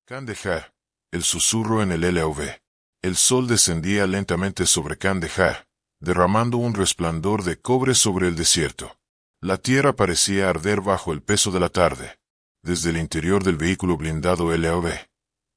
Kandahar, el susurro en el LOV. El sol descendía lentamente sobre Kandahar, derramando un resplandor de cobre sobre el desierto. La tierra parecía arder bajo el peso de la tarde. Desde el interior del vehículo blindado LOV,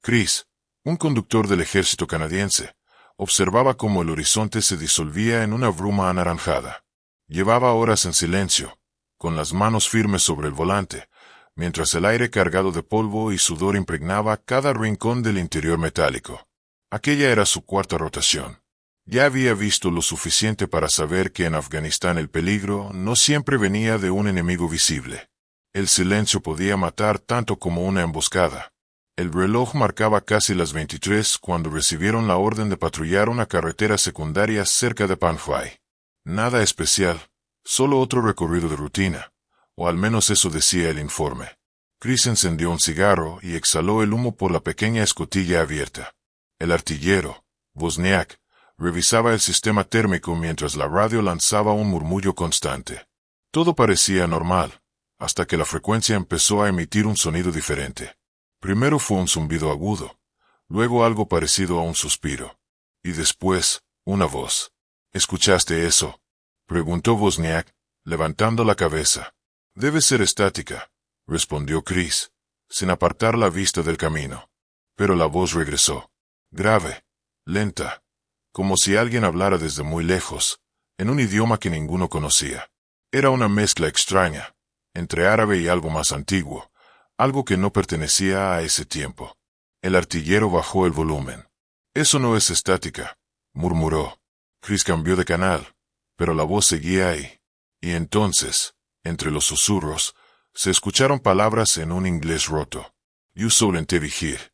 Chris, un conductor del ejército canadiense, observaba cómo el horizonte se disolvía en una bruma anaranjada. Llevaba horas en silencio, con las manos firmes sobre el volante, mientras el aire cargado de polvo y sudor impregnaba cada rincón del interior metálico. Aquella era su cuarta rotación. Ya había visto lo suficiente para saber que en Afganistán el peligro no siempre venía de un enemigo visible. El silencio podía matar tanto como una emboscada. El reloj marcaba casi las 23 cuando recibieron la orden de patrullar una carretera secundaria cerca de Panjwai. Nada especial, solo otro recorrido de rutina, o al menos eso decía el informe. Chris encendió un cigarro y exhaló el humo por la pequeña escotilla abierta. El artillero, Wozniak, revisaba el sistema térmico mientras la radio lanzaba un murmullo constante. Todo parecía normal, hasta que la frecuencia empezó a emitir un sonido diferente. Primero fue un zumbido agudo, luego algo parecido a un suspiro, y después, una voz. ¿Escuchaste eso?, preguntó Wozniak, levantando la cabeza. Debe ser estática, respondió Chris, sin apartar la vista del camino. Pero la voz regresó, grave, lenta, como si alguien hablara desde muy lejos, en un idioma que ninguno conocía. Era una mezcla extraña, entre árabe y algo más antiguo, algo que no pertenecía a ese tiempo. El artillero bajó el volumen. Eso no es estática, murmuró. Chris cambió de canal, pero la voz seguía ahí. Y entonces, entre los susurros, se escucharon palabras en un inglés roto. You solente vigir.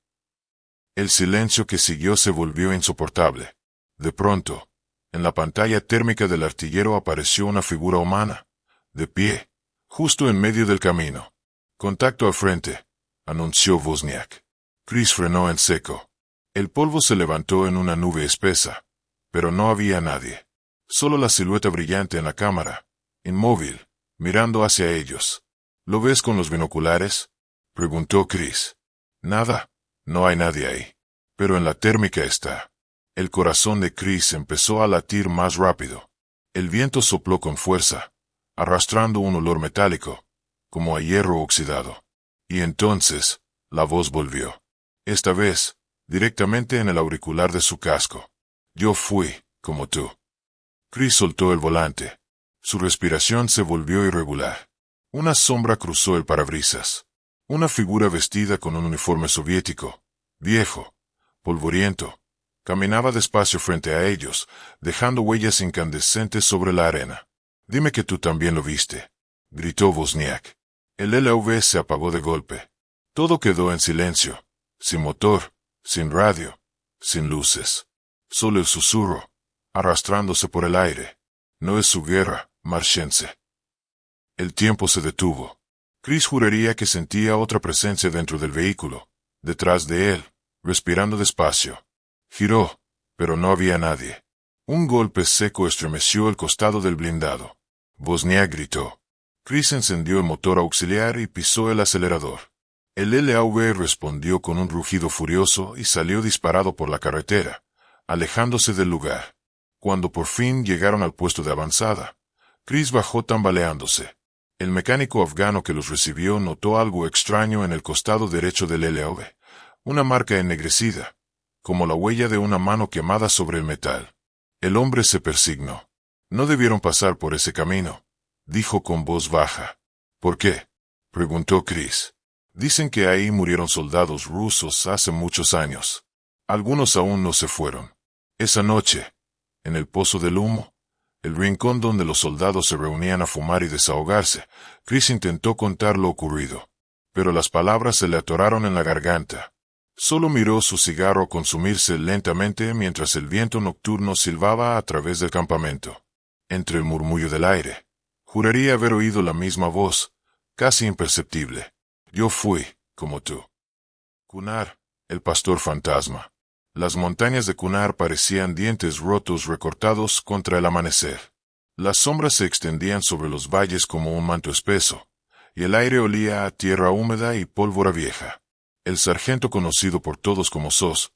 El silencio que siguió se volvió insoportable. De pronto, en la pantalla térmica del artillero apareció una figura humana, de pie, justo en medio del camino. Contacto al frente, anunció Wozniak. Chris frenó en seco. El polvo se levantó en una nube espesa, pero no había nadie. Solo la silueta brillante en la cámara, inmóvil, mirando hacia ellos. ¿Lo ves con los binoculares?, preguntó Chris. Nada, no hay nadie ahí. Pero en la térmica está. El corazón de Chris empezó a latir más rápido. El viento sopló con fuerza, arrastrando un olor metálico, como a hierro oxidado. Y entonces, la voz volvió. Esta vez, directamente en el auricular de su casco. Yo fui, como tú. Chris soltó el volante. Su respiración se volvió irregular. Una sombra cruzó el parabrisas. Una figura vestida con un uniforme soviético, viejo, polvoriento, caminaba despacio frente a ellos, dejando huellas incandescentes sobre la arena. Dime que tú también lo viste, gritó Wozniak. El LOV se apagó de golpe. Todo quedó en silencio, sin motor, sin radio, sin luces. Solo el susurro, arrastrándose por el aire. No es su guerra, marshense. El tiempo se detuvo. Chris juraría que sentía otra presencia dentro del vehículo, detrás de él, respirando despacio. Giró, pero no había nadie. Un golpe seco estremeció el costado del blindado. Wozniak gritó. Chris encendió el motor auxiliar y pisó el acelerador. El LAV respondió con un rugido furioso y salió disparado por la carretera, alejándose del lugar. Cuando por fin llegaron al puesto de avanzada, Chris bajó tambaleándose. El mecánico afgano que los recibió notó algo extraño en el costado derecho del LAV, una marca ennegrecida, como la huella de una mano quemada sobre el metal. El hombre se persignó. No debieron pasar por ese camino, dijo con voz baja. ¿Por qué?, preguntó Chris. Dicen que ahí murieron soldados rusos hace muchos años. Algunos aún no se fueron. Esa noche, en el Pozo del Humo, el rincón donde los soldados se reunían a fumar y desahogarse, Chris intentó contar lo ocurrido, pero las palabras se le atoraron en la garganta. Solo miró su cigarro consumirse lentamente mientras el viento nocturno silbaba a través del campamento. Entre el murmullo del aire, juraría haber oído la misma voz, casi imperceptible. Yo fui, como tú. Kunar, el pastor fantasma. Las montañas de Kunar parecían dientes rotos recortados contra el amanecer. Las sombras se extendían sobre los valles como un manto espeso, y el aire olía a tierra húmeda y pólvora vieja. El sargento, conocido por todos como SOS,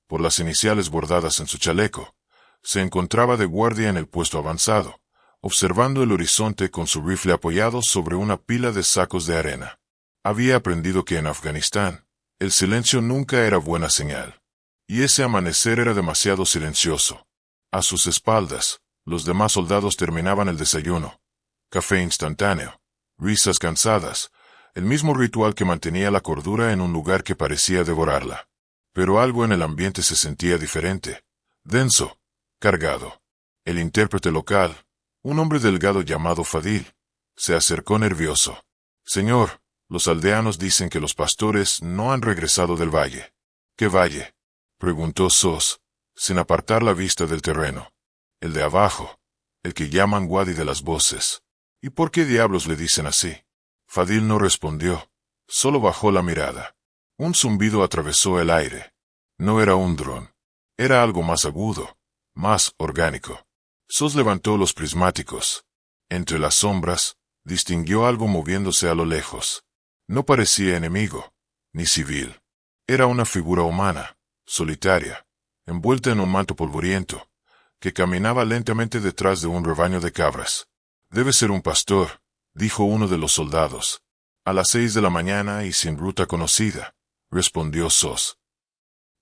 por las iniciales bordadas en su chaleco, se encontraba de guardia en el puesto avanzado, observando el horizonte con su rifle apoyado sobre una pila de sacos de arena. Había aprendido que en Afganistán, el silencio nunca era buena señal. Y ese amanecer era demasiado silencioso. A sus espaldas, los demás soldados terminaban el desayuno. Café instantáneo, risas cansadas, el mismo ritual que mantenía la cordura en un lugar que parecía devorarla. Pero algo en el ambiente se sentía diferente, denso, cargado. El intérprete local, un hombre delgado llamado Fadil, se acercó nervioso. «Señor, los aldeanos dicen que los pastores no han regresado del valle». «¿Qué valle?», preguntó SOS, sin apartar la vista del terreno. «El de abajo, el que llaman Wadi de las Voces». «¿Y por qué diablos le dicen así?». Fadil no respondió, solo bajó la mirada. Un zumbido atravesó el aire. No era un dron. Era algo más agudo, más orgánico. SOS levantó los prismáticos. Entre las sombras, distinguió algo moviéndose a lo lejos. No parecía enemigo, ni civil. Era una figura humana, solitaria, envuelta en un manto polvoriento, que caminaba lentamente detrás de un rebaño de cabras. «Debe ser un pastor», dijo uno de los soldados. «A las 6 de la mañana y sin ruta conocida», respondió SOS.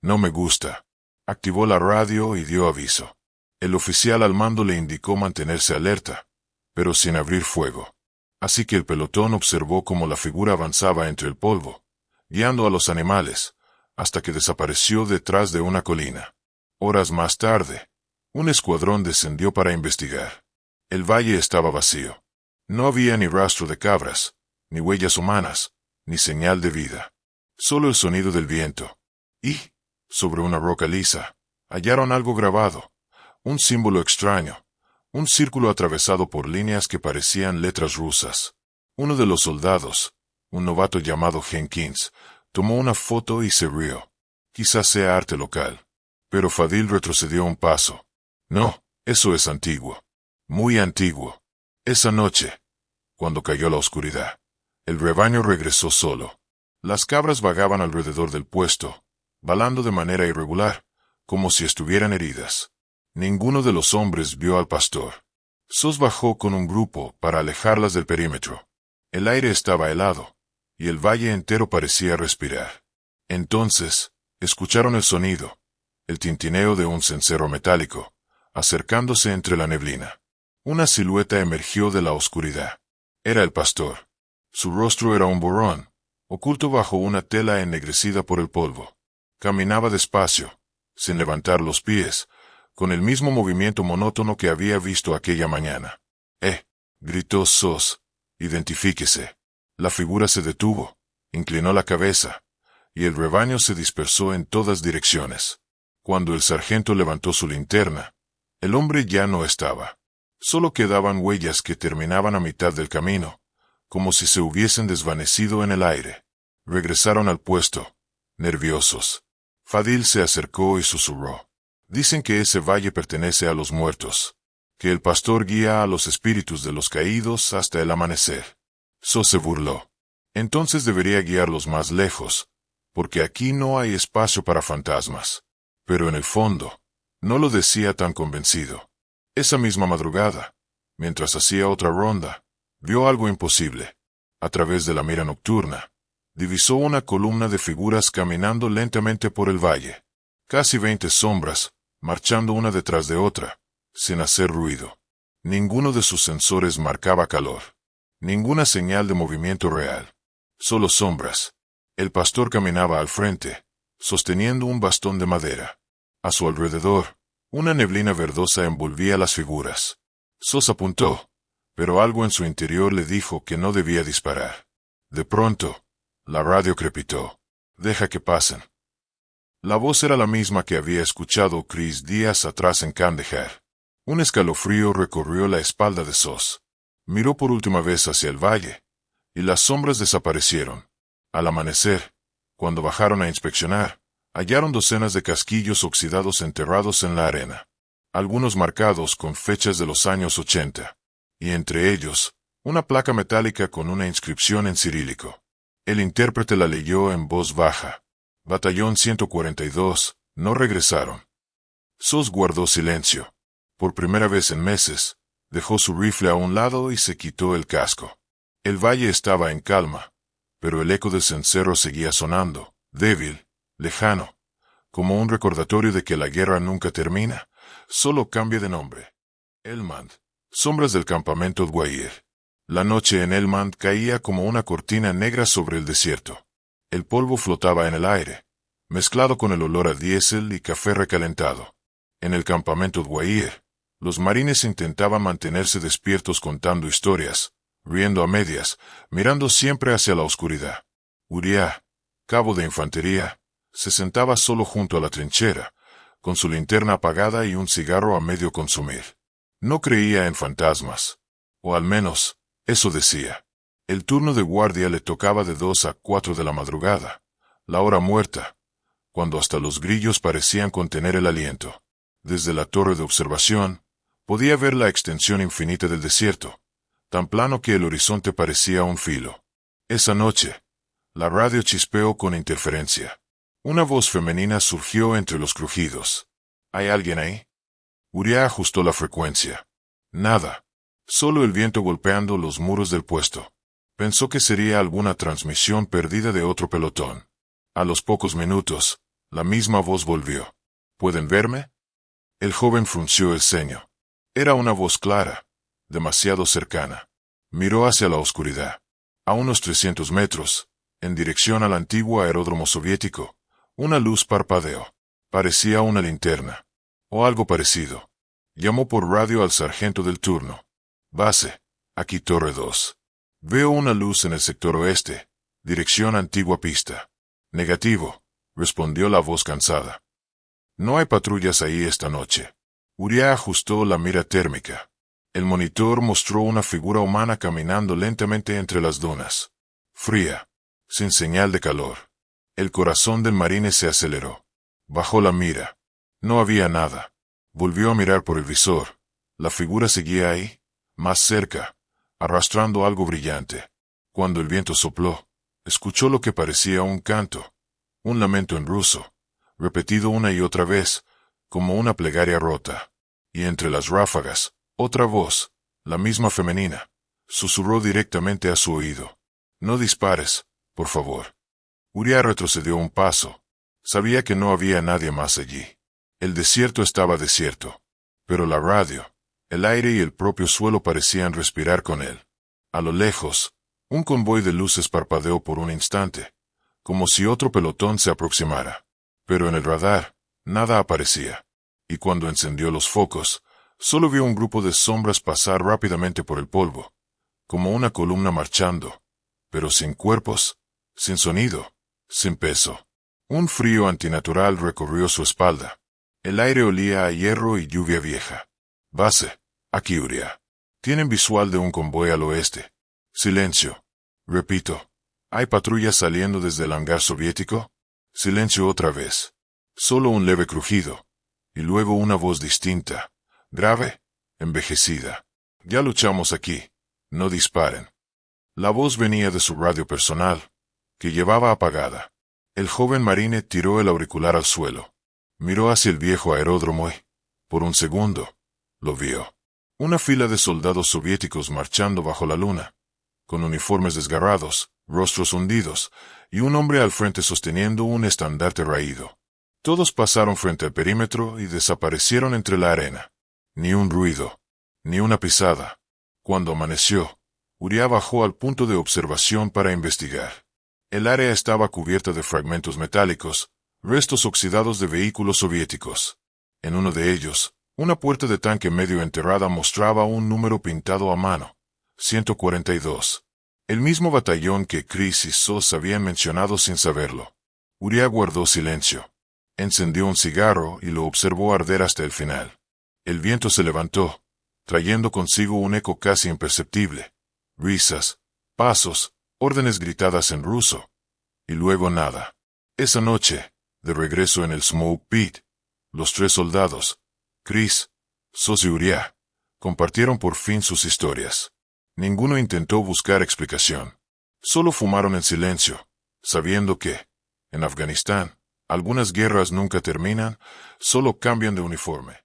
«No me gusta». Activó la radio y dio aviso. El oficial al mando le indicó mantenerse alerta, pero sin abrir fuego. Así que el pelotón observó cómo la figura avanzaba entre el polvo, guiando a los animales, hasta que desapareció detrás de una colina. Horas más tarde, un escuadrón descendió para investigar. El valle estaba vacío. No había ni rastro de cabras, ni huellas humanas, ni señal de vida. Solo el sonido del viento. Y, sobre una roca lisa, hallaron algo grabado, un símbolo extraño, un círculo atravesado por líneas que parecían letras rusas. Uno de los soldados, un novato llamado Jenkins, tomó una foto y se rió. Quizás sea arte local. Pero Fadil retrocedió un paso. «No, eso es antiguo. Muy antiguo». Esa noche, cuando cayó la oscuridad, el rebaño regresó solo. Las cabras vagaban alrededor del puesto, balando de manera irregular, como si estuvieran heridas. Ninguno de los hombres vio al pastor. SOS bajó con un grupo para alejarlas del perímetro. El aire estaba helado, y el valle entero parecía respirar. Entonces, escucharon el sonido, el tintineo de un cencerro metálico, acercándose entre la neblina. Una silueta emergió de la oscuridad. Era el pastor. Su rostro era un borrón, oculto bajo una tela ennegrecida por el polvo. Caminaba despacio, sin levantar los pies, con el mismo movimiento monótono que había visto aquella mañana. Gritó SOS. «Identifíquese». La figura se detuvo, inclinó la cabeza, y el rebaño se dispersó en todas direcciones. Cuando el sargento levantó su linterna, el hombre ya no estaba. Solo quedaban huellas que terminaban a mitad del camino, como si se hubiesen desvanecido en el aire. Regresaron al puesto, nerviosos. Fadil se acercó y susurró. «Dicen que ese valle pertenece a los muertos, que el pastor guía a los espíritus de los caídos hasta el amanecer». SOS se burló. «Entonces debería guiarlos más lejos, porque aquí no hay espacio para fantasmas». Pero en el fondo, no lo decía tan convencido. Esa misma madrugada, mientras hacía otra ronda, vio algo imposible. A través de la mira nocturna, divisó una columna de figuras caminando lentamente por el valle. Casi 20 sombras, marchando una detrás de otra, sin hacer ruido. Ninguno de sus sensores marcaba calor. Ninguna señal de movimiento real. Solo sombras. El pastor caminaba al frente, sosteniendo un bastón de madera. A su alrededor, una neblina verdosa envolvía las figuras. SOS apuntó, pero algo en su interior le dijo que no debía disparar. De pronto, la radio crepitó. «Deja que pasen». La voz era la misma que había escuchado Chris días atrás en Kandahar. Un escalofrío recorrió la espalda de SOS. Miró por última vez hacia el valle, y las sombras desaparecieron. Al amanecer, cuando bajaron a inspeccionar, hallaron docenas de casquillos oxidados enterrados en la arena, algunos marcados con fechas de los años 80, y entre ellos, una placa metálica con una inscripción en cirílico. El intérprete la leyó en voz baja. Batallón 142, no regresaron. Sos guardó silencio. Por primera vez en meses, dejó su rifle a un lado y se quitó el casco. El valle estaba en calma, pero el eco del cencerro seguía sonando, débil, lejano, como un recordatorio de que la guerra nunca termina, solo cambia de nombre. Helmand. Sombras del campamento Dwyer. La noche en Helmand caía como una cortina negra sobre el desierto. El polvo flotaba en el aire, mezclado con el olor a diésel y café recalentado. En el campamento Dwyer, los marines intentaban mantenerse despiertos contando historias, riendo a medias, mirando siempre hacia la oscuridad. Uriah, cabo de infantería, se sentaba solo junto a la trinchera, con su linterna apagada y un cigarro a medio consumir. No creía en fantasmas. O al menos, eso decía. El turno de guardia le tocaba de 2 a 4 de la madrugada, la hora muerta, cuando hasta los grillos parecían contener el aliento. Desde la torre de observación, podía ver la extensión infinita del desierto, tan plano que el horizonte parecía un filo. Esa noche, la radio chispeó con interferencia. Una voz femenina surgió entre los crujidos. ¿Hay alguien ahí? Uriah ajustó la frecuencia. Nada. Solo el viento golpeando los muros del puesto. Pensó que sería alguna transmisión perdida de otro pelotón. A los pocos minutos, la misma voz volvió. ¿Pueden verme? El joven frunció el ceño. Era una voz clara, demasiado cercana. Miró hacia la oscuridad. A unos 300 metros, en dirección al antiguo aeródromo soviético, una luz parpadeó. Parecía una linterna. O algo parecido. Llamó por radio al sargento del turno. Base, aquí Torre 2. Veo una luz en el sector oeste, dirección antigua pista. Negativo, respondió la voz cansada. No hay patrullas ahí esta noche. Uriah ajustó la mira térmica. El monitor mostró una figura humana caminando lentamente entre las dunas. Fría, sin señal de calor. El corazón del marine se aceleró. Bajó la mira. No había nada. Volvió a mirar por el visor. La figura seguía ahí, más cerca, arrastrando algo brillante. Cuando el viento sopló, escuchó lo que parecía un canto, un lamento en ruso, repetido una y otra vez, como una plegaria rota. Y entre las ráfagas, otra voz, la misma femenina, susurró directamente a su oído. No dispares, por favor. Uriah retrocedió un paso. Sabía que no había nadie más allí. El desierto estaba desierto, pero la radio, el aire y el propio suelo parecían respirar con él. A lo lejos, un convoy de luces parpadeó por un instante, como si otro pelotón se aproximara. Pero en el radar, nada aparecía. Y cuando encendió los focos, solo vio un grupo de sombras pasar rápidamente por el polvo, como una columna marchando, pero sin cuerpos, sin sonido, sin peso. Un frío antinatural recorrió su espalda. El aire olía a hierro y lluvia vieja. Base, aquí Uriah. Tienen visual de un convoy al oeste. Silencio. Repito. ¿Hay patrullas saliendo desde el hangar soviético? Silencio otra vez. Solo un leve crujido. Y luego una voz distinta. Grave, envejecida. Ya luchamos aquí. No disparen. La voz venía de su radio personal, que llevaba apagada. El joven marine tiró el auricular al suelo. Miró hacia el viejo aeródromo y, por un segundo, lo vio. Una fila de soldados soviéticos marchando bajo la luna, con uniformes desgarrados, rostros hundidos, y un hombre al frente sosteniendo un estandarte raído. Todos pasaron frente al perímetro y desaparecieron entre la arena. Ni un ruido, ni una pisada. Cuando amaneció, Uriah bajó al punto de observación para investigar. El área estaba cubierta de fragmentos metálicos, restos oxidados de vehículos soviéticos. En uno de ellos, una puerta de tanque medio enterrada mostraba un número pintado a mano. 142. El mismo batallón que Chris y Sos habían mencionado sin saberlo. Uriah guardó silencio. Encendió un cigarro y lo observó arder hasta el final. El viento se levantó, trayendo consigo un eco casi imperceptible. Risas, pasos, órdenes gritadas en ruso. Y luego nada. Esa noche, de regreso en el Smoke Pit, los 3 soldados, Chris, Sos y Uriah, compartieron por fin sus historias. Ninguno intentó buscar explicación. Solo fumaron en silencio, sabiendo que, en Afganistán, algunas guerras nunca terminan, solo cambian de uniforme.